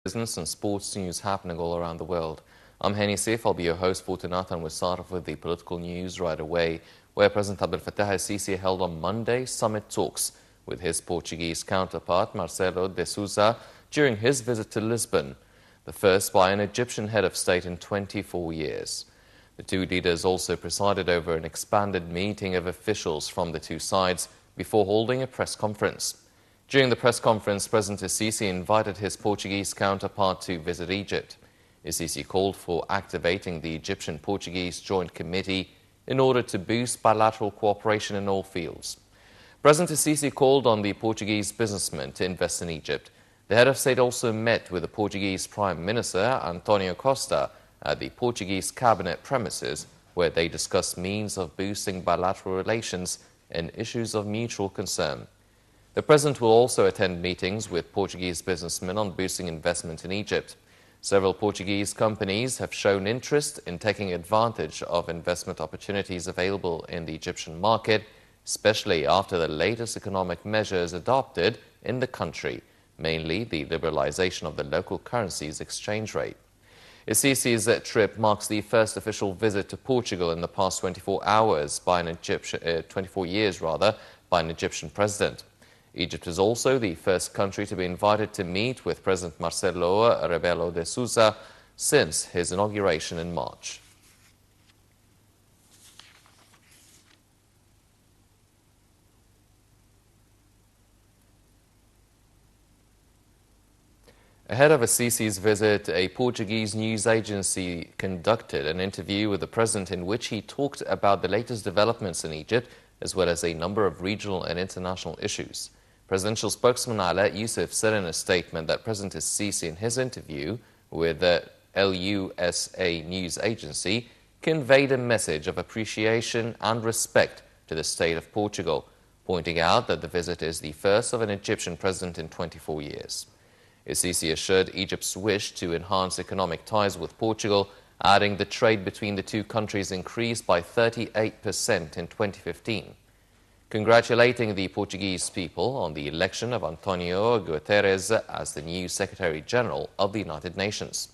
Business and sports news happening all around the world. I'm Hani Saif. I'll be your host for tonight, and we'll start off with the political news right away, where President Abdel Fattah al-Sisi held on Monday summit talks with his Portuguese counterpart Marcelo de Sousa during his visit to Lisbon, the first by an Egyptian head of state in 24 years. The two leaders also presided over an expanded meeting of officials from the two sides before holding a press conference. During the press conference, President al-Sisi invited his Portuguese counterpart to visit Egypt. al-Sisi called for activating the Egyptian-Portuguese Joint Committee in order to boost bilateral cooperation in all fields. President al-Sisi called on the Portuguese businessmen to invest in Egypt. The head of state also met with the Portuguese Prime Minister, Antonio Costa, at the Portuguese cabinet premises, where they discussed means of boosting bilateral relations and issues of mutual concern. The President will also attend meetings with Portuguese businessmen on boosting investment in Egypt. Several Portuguese companies have shown interest in taking advantage of investment opportunities available in the Egyptian market, especially after the latest economic measures adopted in the country, mainly the liberalization of the local currency's exchange rate. al-Sisi's trip marks the first official visit to Portugal in the past 24 years by an Egyptian president. Egypt is also the first country to be invited to meet with President Marcelo Rebelo de Sousa since his inauguration in March. Ahead of al-Sisi's visit, a Portuguese news agency conducted an interview with the president in which he talked about the latest developments in Egypt, as well as a number of regional and international issues. Presidential spokesman Ala Yusuf said in a statement that President al-Sisi, in his interview with the LUSA news agency, conveyed a message of appreciation and respect to the state of Portugal, pointing out that the visit is the first of an Egyptian president in 24 years. al-Sisi assured Egypt's wish to enhance economic ties with Portugal, adding the trade between the two countries increased by 38% in 2015. Congratulating the Portuguese people on the election of Antonio Guterres as the new Secretary-General of the United Nations.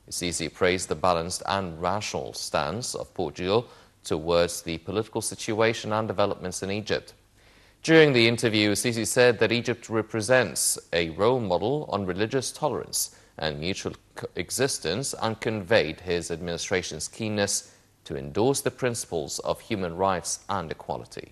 al-Sisi praised the balanced and rational stance of Portugal towards the political situation and developments in Egypt. During the interview, al-Sisi said that Egypt represents a role model on religious tolerance and mutual existence, and conveyed his administration's keenness to endorse the principles of human rights and equality.